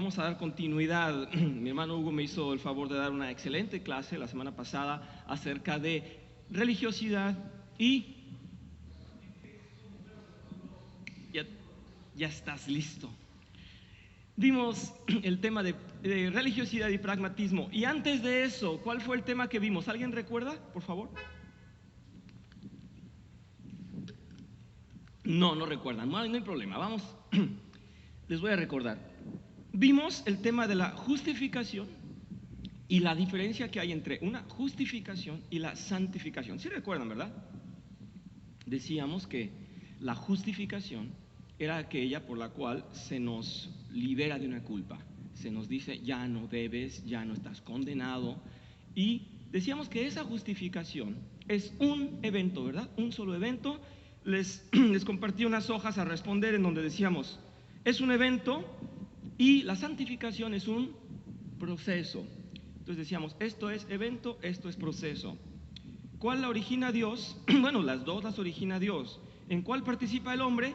Vamos a dar continuidad. Mi hermano Hugo me hizo el favor de dar una excelente clase la semana pasada acerca de religiosidad y ya estás listo. Vimos el tema de religiosidad y pragmatismo. Y antes de eso, ¿cuál fue el tema que vimos? ¿Alguien recuerda, por favor? No recuerdan. No hay problema. Vamos, les voy a recordar. Vimos el tema de la justificación y la diferencia que hay entre una justificación y la santificación. ¿Sí recuerdan, verdad? Decíamos que la justificación era aquella por la cual se nos libera de una culpa. Se nos dice, ya no debes, ya no estás condenado. Y decíamos que esa justificación es un evento, ¿verdad? Un solo evento. Les compartí unas hojas a responder en donde decíamos, es un evento y la santificación es un proceso. Entonces decíamos, esto es evento, esto es proceso. ¿Cuál la origina Dios? Bueno, las dos las origina Dios. ¿En cuál participa el hombre?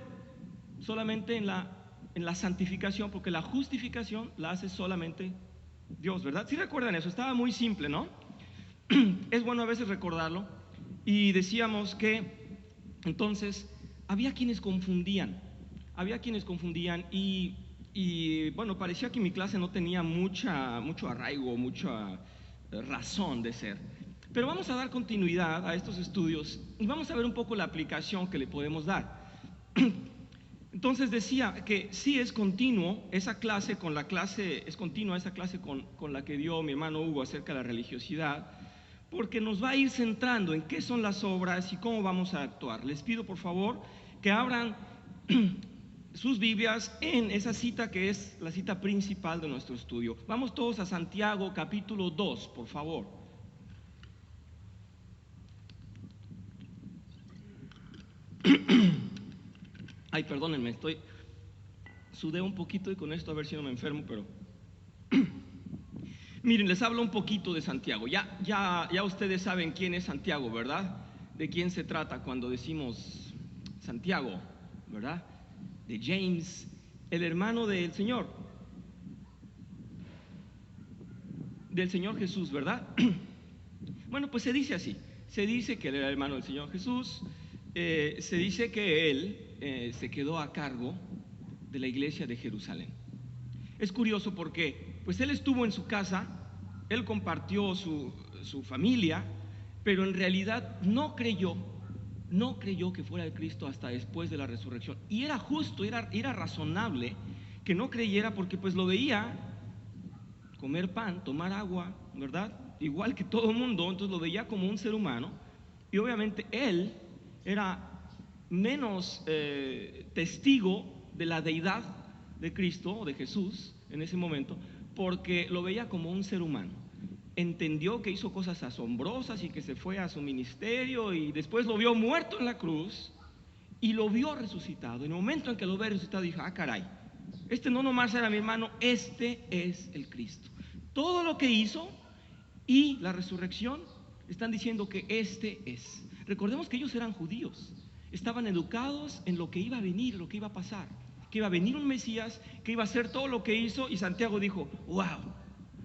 Solamente en la santificación, porque la justificación la hace solamente Dios, ¿verdad? ¿Sí recuerdan eso? Estaba muy simple, ¿no? Es bueno a veces recordarlo. Y decíamos que entonces había quienes confundían y bueno, parecía que mi clase no tenía mucho arraigo, mucha razón de ser. Pero vamos a dar continuidad a estos estudios y vamos a ver un poco la aplicación que le podemos dar. Entonces decía que sí es continuo esa clase con la que dio mi hermano Hugo acerca de la religiosidad, porque nos va a ir centrando en qué son las obras y cómo vamos a actuar. Les pido por favor que abran sus Biblias en esa cita que es la cita principal de nuestro estudio. Vamos todos a Santiago capítulo 2, por favor. Ay, perdónenme, sudé un poquito y con esto a ver si no me enfermo, pero miren, les hablo un poquito de Santiago. Ya ustedes saben quién es Santiago, ¿verdad? De quién se trata cuando decimos Santiago, ¿verdad? De James, el hermano del Señor Jesús, ¿verdad? Bueno, pues se dice así, se dice que él era hermano del Señor Jesús, se dice que él se quedó a cargo de la iglesia de Jerusalén. Es curioso porque pues él estuvo en su casa, él compartió su familia, pero en realidad no creyó que fuera el Cristo hasta después de la resurrección. Y era justo, era razonable que no creyera, porque pues lo veía comer pan, tomar agua, ¿verdad? Igual que todo el mundo, entonces lo veía como un ser humano. Y obviamente él era menos testigo de la deidad de Cristo o de Jesús en ese momento, porque lo veía como un ser humano. Entendió que hizo cosas asombrosas y que se fue a su ministerio y después lo vio muerto en la cruz y lo vio resucitado. En el momento en que lo ve resucitado dijo, ah caray, este no nomás era mi hermano, este es el Cristo. Todo lo que hizo y la resurrección están diciendo que este es. Recordemos que ellos eran judíos, estaban educados en lo que iba a venir, lo que iba a pasar, que iba a venir un Mesías, que iba a hacer todo lo que hizo, y Santiago dijo, wow,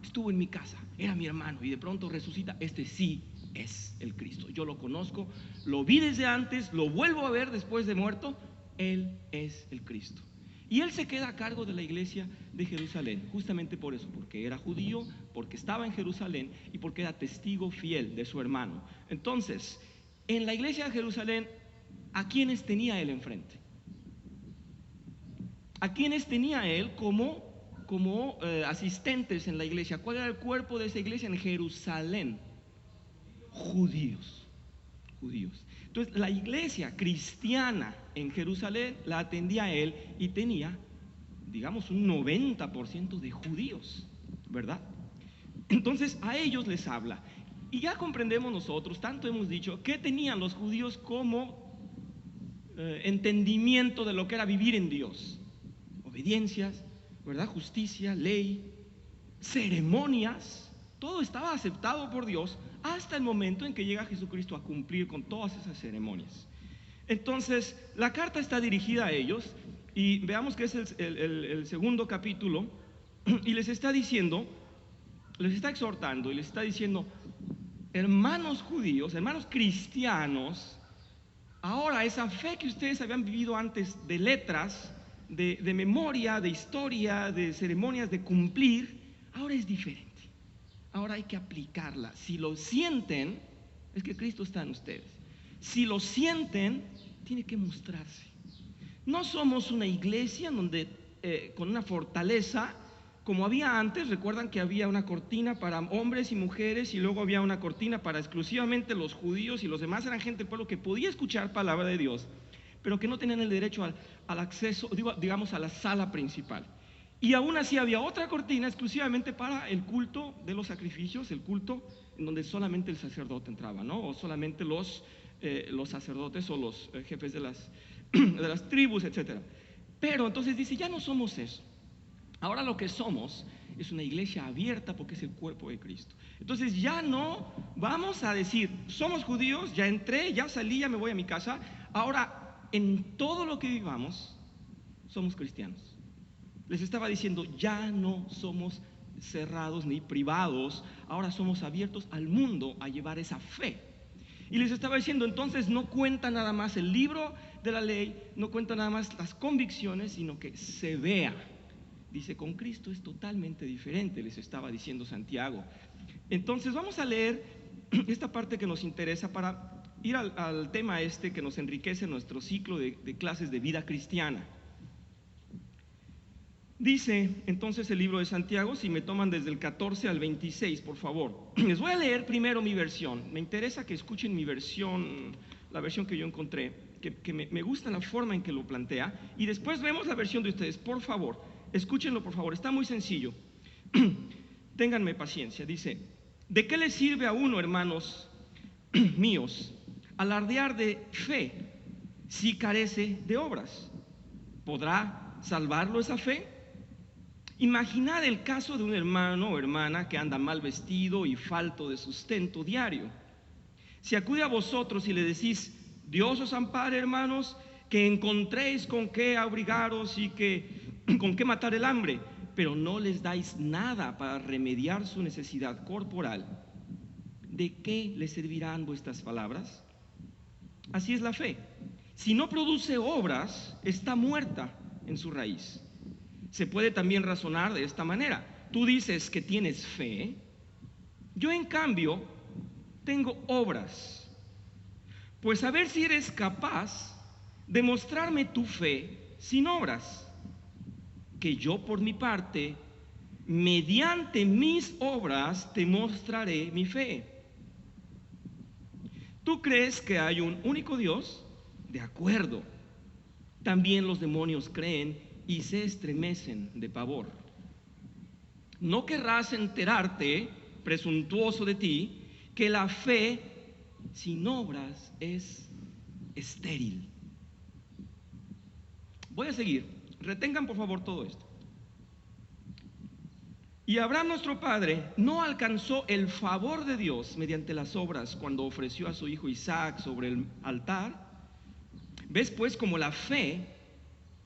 estuvo en mi casa, era mi hermano y de pronto resucita, este sí es el Cristo. Yo lo conozco, lo vi desde antes, lo vuelvo a ver después de muerto, él es el Cristo. Y él se queda a cargo de la iglesia de Jerusalén, justamente por eso, porque era judío, porque estaba en Jerusalén y porque era testigo fiel de su hermano. Entonces, en la iglesia de Jerusalén, ¿a quiénes tenía él enfrente? ¿A quiénes tenía él como asistentes en la iglesia? ¿Cuál era el cuerpo de esa iglesia en Jerusalén? Judíos. Entonces la iglesia cristiana en Jerusalén la atendía a él y tenía, digamos, un 90% de judíos, ¿verdad? Entonces a ellos les habla. Y ya comprendemos nosotros, tanto hemos dicho, que tenían los judíos como entendimiento de lo que era vivir en Dios. Obediencias, ¿verdad? Justicia, ley, ceremonias, todo estaba aceptado por Dios hasta el momento en que llega Jesucristo a cumplir con todas esas ceremonias. Entonces, la carta está dirigida a ellos y veamos que es el segundo capítulo y les está diciendo, les está exhortando y les está diciendo: hermanos judíos, hermanos cristianos, ahora esa fe que ustedes habían vivido antes de letras, de memoria, de historia, de ceremonias, de cumplir, ahora es diferente. Ahora hay que aplicarla. Si lo sienten, es que Cristo está en ustedes. Si lo sienten, tiene que mostrarse. No somos una iglesia donde, con una fortaleza como había antes. Recuerdan que había una cortina para hombres y mujeres, y luego había una cortina para exclusivamente los judíos, y los demás eran gente del pueblo que podía escuchar palabra de Dios, pero que no tenían el derecho al acceso, digamos, a la sala principal. Y aún así había otra cortina exclusivamente para el culto de los sacrificios, el culto en donde solamente el sacerdote entraba, ¿no? O solamente los sacerdotes o los jefes de las tribus, etc. Pero entonces dice: ya no somos eso. Ahora lo que somos es una iglesia abierta, porque es el cuerpo de Cristo. Entonces ya no vamos a decir: somos judíos, ya entré, ya salí, ya me voy a mi casa. Ahora, en todo lo que vivamos, somos cristianos. Les estaba diciendo: ya no somos cerrados ni privados, ahora somos abiertos al mundo a llevar esa fe. Y les estaba diciendo: entonces no cuenta nada más el libro de la ley, no cuenta nada más las convicciones, sino que se vea. Dice: con Cristo es totalmente diferente, les estaba diciendo Santiago. Entonces vamos a leer esta parte que nos interesa para ir al tema que nos enriquece nuestro ciclo de clases de vida cristiana. Dice entonces el libro de Santiago, si me toman desde el 14 al 26, por favor. Les voy a leer primero mi versión. Me interesa que escuchen mi versión, la versión que yo encontré, que me gusta la forma en que lo plantea, y después vemos la versión de ustedes. Por favor, escúchenlo, por favor, está muy sencillo. Ténganme paciencia. Dice: ¿de qué le sirve a uno, hermanos míos, alardear de fe si carece de obras? ¿Podrá salvarlo esa fe? Imaginad el caso de un hermano o hermana que anda mal vestido y falto de sustento diario. Si acude a vosotros y le decís: Dios os ampare, hermanos, que encontréis con qué abrigaros y con qué matar el hambre, pero no les dais nada para remediar su necesidad corporal, ¿de qué les servirán vuestras palabras? Así es la fe. Si no produce obras, está muerta en su raíz. Se puede también razonar de esta manera: tú dices que tienes fe, yo en cambio tengo obras. Pues a ver si eres capaz de mostrarme tu fe sin obras, que yo por mi parte, mediante mis obras, te mostraré mi fe. ¿Tú crees que hay un único Dios? De acuerdo. También los demonios creen y se estremecen de pavor. ¿No querrás enterarte, presuntuoso de ti, que la fe sin obras es estéril? Voy a seguir. Retengan por favor todo esto. Y Abraham, nuestro padre, no alcanzó el favor de Dios mediante las obras cuando ofreció a su hijo Isaac sobre el altar. ¿Ves pues cómo la fe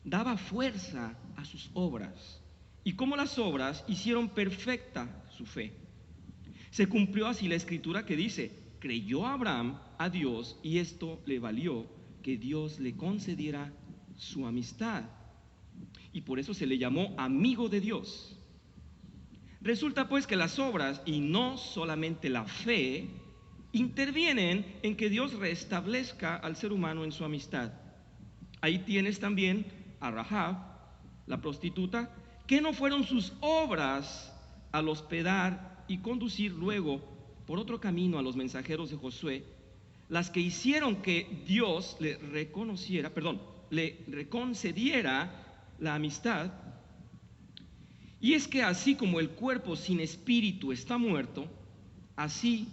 daba fuerza a sus obras, y cómo las obras hicieron perfecta su fe? Se cumplió así la escritura que dice: creyó Abraham a Dios, y esto le valió que Dios le concediera su amistad, y por eso se le llamó amigo de Dios. Resulta pues que las obras, y no solamente la fe, intervienen en que Dios restablezca al ser humano en su amistad. Ahí tienes también a Rahab, la prostituta, que no fueron sus obras al hospedar y conducir luego por otro camino a los mensajeros de Josué, las que hicieron que Dios le reconcediera la amistad. Y es que así como el cuerpo sin espíritu está muerto, así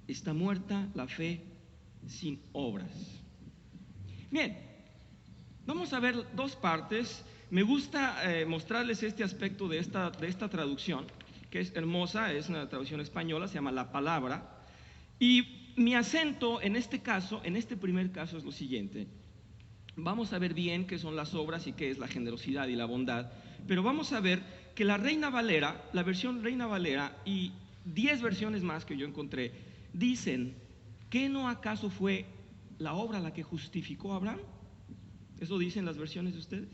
está muerta la fe sin obras. Bien, vamos a ver dos partes. Me gusta mostrarles este aspecto de esta traducción, que es hermosa, es una traducción española, se llama La Palabra. Y mi acento en este caso, en este primer caso, es lo siguiente: Vamos a ver bien qué son las obras y qué es la generosidad y la bondad, pero vamos a ver que la Reina Valera, la versión Reina Valera y 10 versiones más que yo encontré, dicen que no acaso fue la obra la que justificó a Abraham. ¿Eso dicen las versiones de ustedes?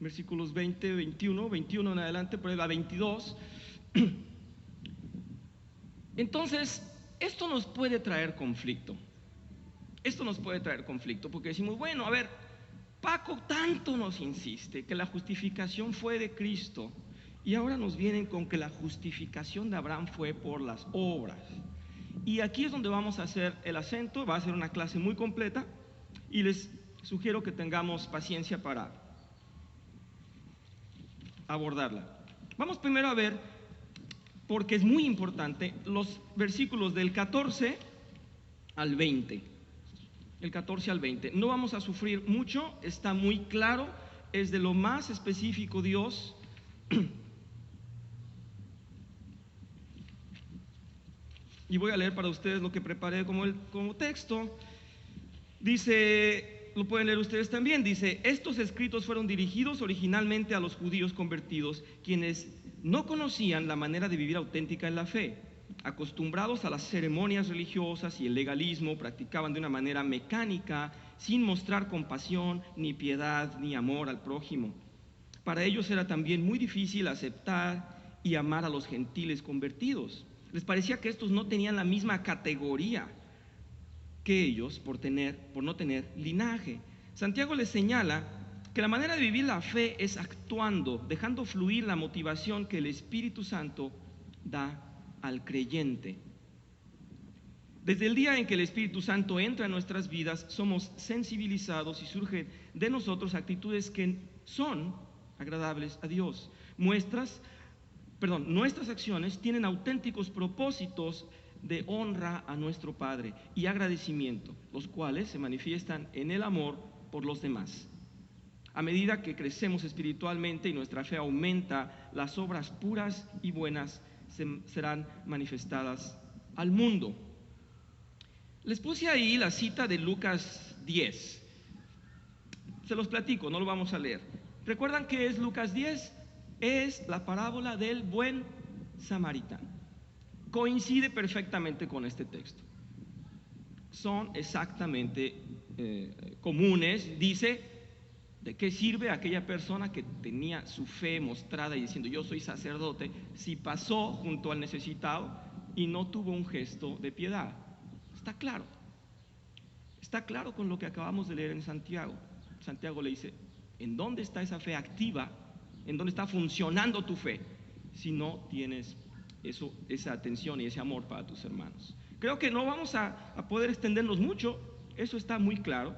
Versículos 20, 21 en adelante, por ahí va 22. Entonces, esto nos puede traer conflicto. Esto nos puede traer conflicto porque decimos, bueno, a ver, Paco tanto nos insiste que la justificación fue de Cristo y ahora nos vienen con que la justificación de Abraham fue por las obras. Y aquí es donde vamos a hacer el acento, va a ser una clase muy completa y les sugiero que tengamos paciencia para abordarla. Vamos primero a ver, porque es muy importante, los versículos del 14 al 20. El 14 al 20. No vamos a sufrir mucho, está muy claro, es de lo más específico Dios. Y voy a leer para ustedes lo que preparé como texto. Dice, lo pueden leer ustedes también, dice: estos escritos fueron dirigidos originalmente a los judíos convertidos, quienes no conocían la manera de vivir auténtica en la fe. Acostumbrados a las ceremonias religiosas y el legalismo, practicaban de una manera mecánica, sin mostrar compasión, ni piedad, ni amor al prójimo. Para ellos era también muy difícil aceptar y amar a los gentiles convertidos. Les parecía que estos no tenían la misma categoría que ellos por no tener linaje. Santiago les señala que la manera de vivir la fe es actuando, dejando fluir la motivación que el Espíritu Santo da al creyente. Desde el día en que el Espíritu Santo entra en nuestras vidas, somos sensibilizados y surgen de nosotros actitudes que son agradables a Dios. Nuestras acciones tienen auténticos propósitos de honra a nuestro Padre y agradecimiento, los cuales se manifiestan en el amor por los demás. A medida que crecemos espiritualmente y nuestra fe aumenta, las obras puras y buenas serán manifestadas al mundo. Les puse ahí la cita de Lucas 10. Se los platico, no lo vamos a leer. ¿Recuerdan qué es Lucas 10? Es la parábola del buen samaritano. Coincide perfectamente con este texto. Son exactamente comunes. Dice: ¿de qué sirve aquella persona que tenía su fe mostrada y diciendo yo soy sacerdote, si pasó junto al necesitado y no tuvo un gesto de piedad? Está claro. Está claro con lo que acabamos de leer en Santiago. Santiago le dice: ¿en dónde está esa fe activa? ¿En dónde está funcionando tu fe? Si no tienes esa atención y ese amor para tus hermanos. Creo que no vamos a poder extendernos mucho, eso está muy claro.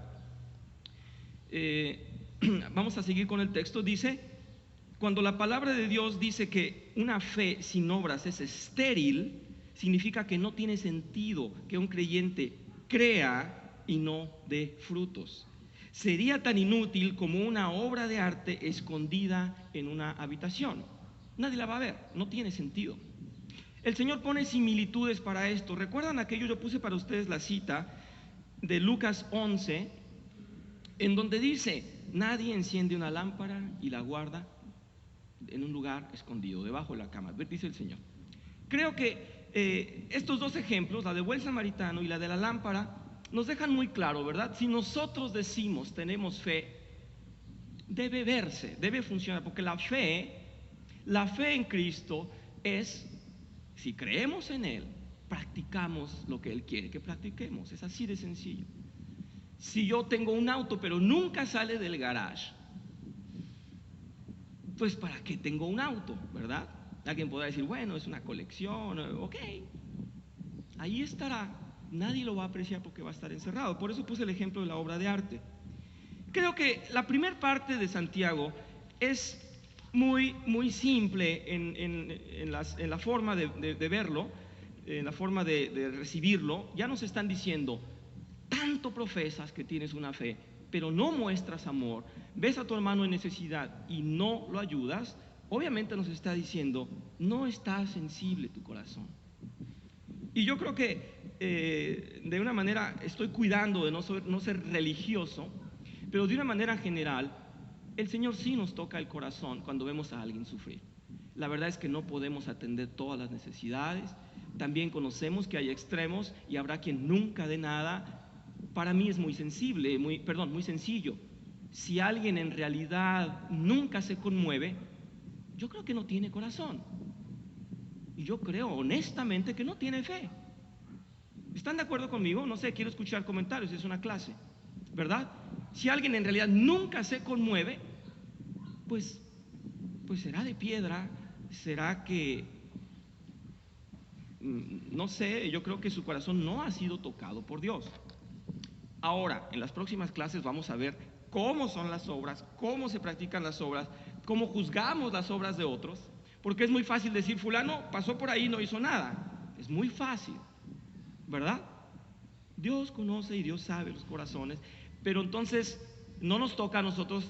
Vamos a seguir con el texto. Dice: cuando la palabra de Dios dice que una fe sin obras es estéril, significa que no tiene sentido que un creyente crea y no dé frutos. Sería tan inútil como una obra de arte escondida en una habitación. Nadie la va a ver, no tiene sentido. El Señor pone similitudes para esto. ¿Recuerdan aquello? Yo puse para ustedes la cita de Lucas 11, en donde dice: nadie enciende una lámpara y la guarda en un lugar escondido, debajo de la cama, dice el Señor. Creo que estos dos ejemplos, la del buen samaritano y la de la lámpara, nos dejan muy claro, ¿verdad? Si nosotros decimos tenemos fe, debe verse, debe funcionar, porque la fe en Cristo es, si creemos en Él, practicamos lo que Él quiere que practiquemos. Es así de sencillo. Si yo tengo un auto pero nunca sale del garage, pues ¿para qué tengo un auto, verdad? Alguien podrá decir, bueno, es una colección, ok, ahí estará, nadie lo va a apreciar porque va a estar encerrado. Por eso puse el ejemplo de la obra de arte. Creo que la primera parte de Santiago es muy simple en la forma de verlo, en la forma de recibirlo. Ya nos están diciendo: tanto profesas que tienes una fe, pero no muestras amor, ves a tu hermano en necesidad y no lo ayudas. Obviamente nos está diciendo: no está sensible tu corazón. Y yo creo que de una manera, estoy cuidando de no ser religioso, pero de una manera general, el Señor sí nos toca el corazón cuando vemos a alguien sufrir. La verdad es que no podemos atender todas las necesidades. También conocemos que hay extremos y habrá quien nunca dé nada. Para mí es muy sensible, muy sencillo. Si alguien en realidad nunca se conmueve, yo creo que no tiene corazón. Y yo creo honestamente que no tiene fe. ¿Están de acuerdo conmigo? No sé, quiero escuchar comentarios, es una clase, ¿verdad? Si alguien en realidad nunca se conmueve, pues será de piedra, será que, no sé, yo creo que su corazón no ha sido tocado por Dios. Ahora, en las próximas clases vamos a ver cómo son las obras, cómo se practican las obras, cómo juzgamos las obras de otros, porque es muy fácil decir, fulano pasó por ahí y no hizo nada. Es muy fácil, ¿verdad? Dios conoce y Dios sabe los corazones, pero entonces no nos toca a nosotros